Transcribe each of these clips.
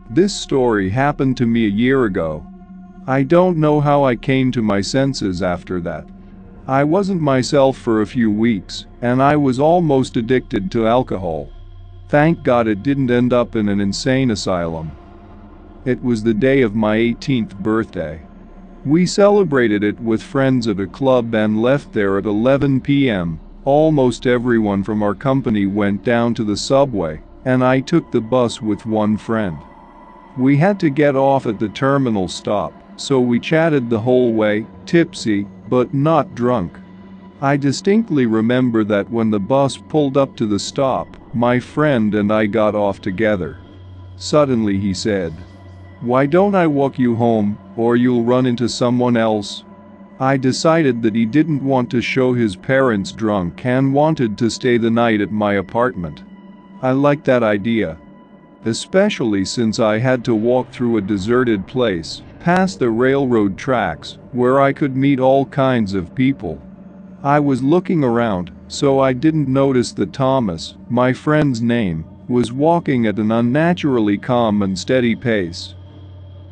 This story happened to me a year ago. I don't know how I came to my senses after that. I wasn't myself for a few weeks, and I was almost addicted to alcohol. Thank God it didn't end up in an insane asylum. It was the day of my 18th birthday. We celebrated it with friends at a club and left there at 11 p.m. Almost everyone from our company went down to the subway, and I took the bus with one friend. We had to get off at the terminal stop, so we chatted the whole way, tipsy, but not drunk. I distinctly remember that when the bus pulled up to the stop, my friend and I got off together. Suddenly he said, "Why don't I walk you home, or you'll run into someone else?" I decided that he didn't want to show his parents drunk and wanted to stay the night at my apartment. I liked that idea, especially since I had to walk through a deserted place, past the railroad tracks, where I could meet all kinds of people. I was looking around, so I didn't notice that Thomas, my friend's name, was walking at an unnaturally calm and steady pace.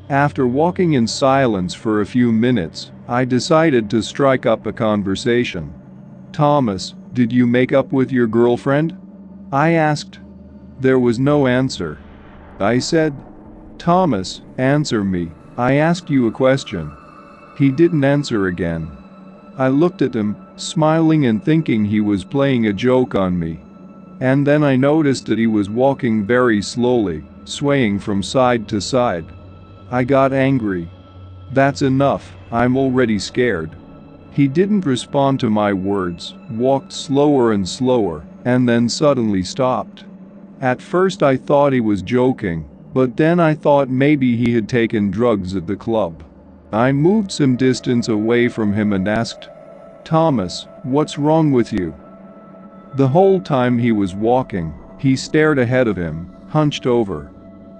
After walking in silence for a few minutes, I decided to strike up a conversation. "Thomas, did you make up with your girlfriend?" I asked. There was no answer. I said, "Thomas, answer me. I asked you a question." He didn't answer again. I looked at him, smiling and thinking he was playing a joke on me. And then I noticed that he was walking very slowly, swaying from side to side. I got angry. "That's enough, I'm already scared." He didn't respond to my words, walked slower and slower, and then suddenly stopped. At first I thought he was joking, but then I thought maybe he had taken drugs at the club. I moved some distance away from him and asked, "Thomas, what's wrong with you?" The whole time he was walking, he stared ahead of him, hunched over.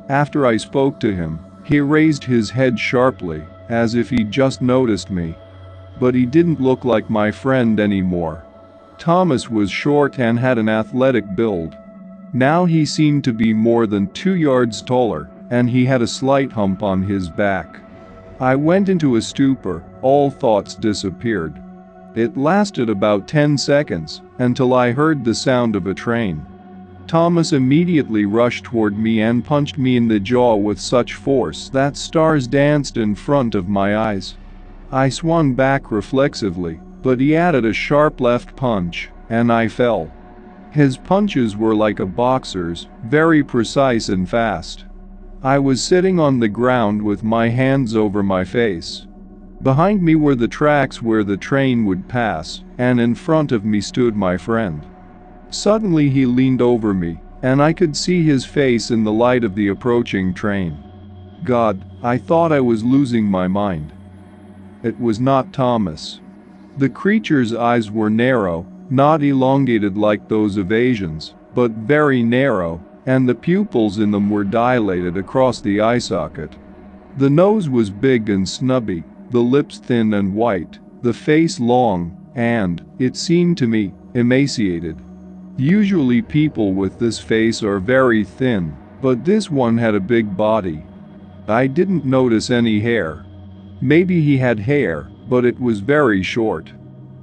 After I spoke to him, he raised his head sharply, as if he'd just noticed me. But he didn't look like my friend anymore. Thomas was short and had an athletic build. Now he seemed to be more than 2 yards taller, and he had a slight hump on his back. I went into a stupor, all thoughts disappeared. It lasted about 10 seconds, until I heard the sound of a train. Thomas immediately rushed toward me and punched me in the jaw with such force that stars danced in front of my eyes. I swung back reflexively, but he added a sharp left punch, and I fell. His punches were like a boxer's, very precise and fast. I was sitting on the ground with my hands over my face. Behind me were the tracks where the train would pass, and in front of me stood my friend. Suddenly he leaned over me, and I could see his face in the light of the approaching train. God, I thought I was losing my mind. It was not Thomas. The creature's eyes were narrow, not elongated like those of Asians, but very narrow, and the pupils in them were dilated across the eye socket. The nose was big and snubby, the lips thin and white, the face long, and, it seemed to me, emaciated. Usually people with this face are very thin, but this one had a big body. I didn't notice any hair. Maybe he had hair, but it was very short.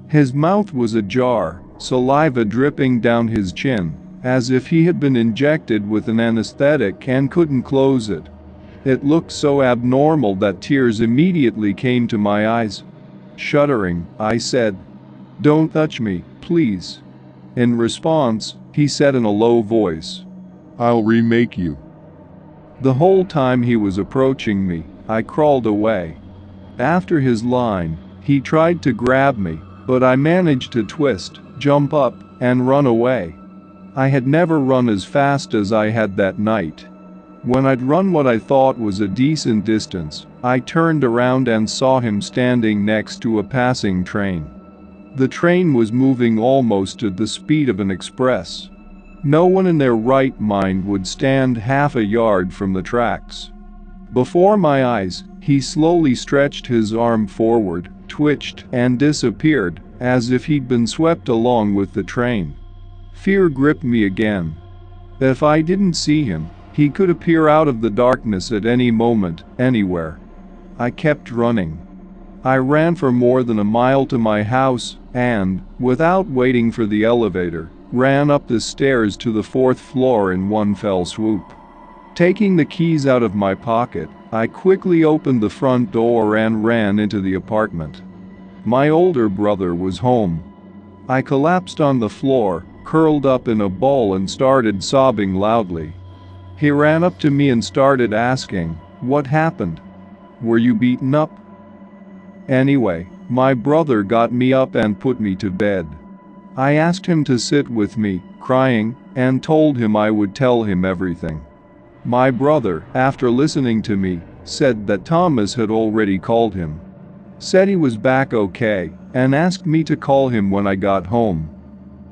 His mouth was ajar, saliva dripping down his chin, as if he had been injected with an anesthetic and couldn't close it. It looked so abnormal that tears immediately came to my eyes. Shuddering, I said, "Don't touch me, please." In response, he said in a low voice, "I'll remake you." The whole time he was approaching me, I crawled away. After his line, he tried to grab me, but I managed to twist, jump up, and run away. I had never run as fast as I had that night. When I'd run what I thought was a decent distance, I turned around and saw him standing next to a passing train. The train was moving almost at the speed of an express. No one in their right mind would stand half a yard from the tracks. Before my eyes, he slowly stretched his arm forward, twitched and disappeared, as if he'd been swept along with the train. Fear gripped me again. If I didn't see him, he could appear out of the darkness at any moment, anywhere. I kept running. I ran for more than a mile to my house and, without waiting for the elevator, ran up the stairs to the 4th floor in one fell swoop. Taking the keys out of my pocket, I quickly opened the front door and ran into the apartment. My older brother was home. I collapsed on the floor, curled up in a ball and started sobbing loudly. He ran up to me and started asking, "What happened? Were you beaten up?" Anyway, my brother got me up and put me to bed. I asked him to sit with me, crying, and told him I would tell him everything. My brother, after listening to me, said that Thomas had already called him. Said he was back okay, and asked me to call him when I got home.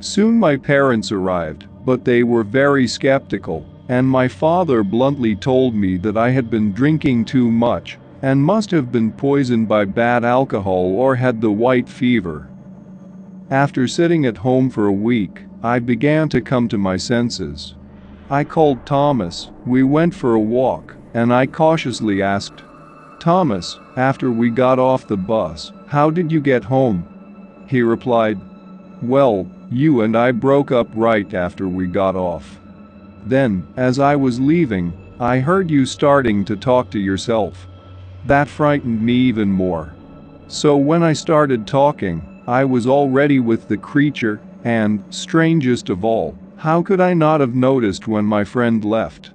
Soon my parents arrived, but they were very skeptical, and my father bluntly told me that I had been drinking too much and must have been poisoned by bad alcohol or had the white fever. After sitting at home for a week, I began to come to my senses. I called Thomas, we went for a walk, and I cautiously asked, "Thomas, after we got off the bus, how did you get home?" He replied, "Well, you and I broke up right after we got off. Then, as I was leaving, I heard you starting to talk to yourself. That frightened me even more. So when I started talking, I was already with the creature, and, strangest of all, how could I not have noticed when my friend left?"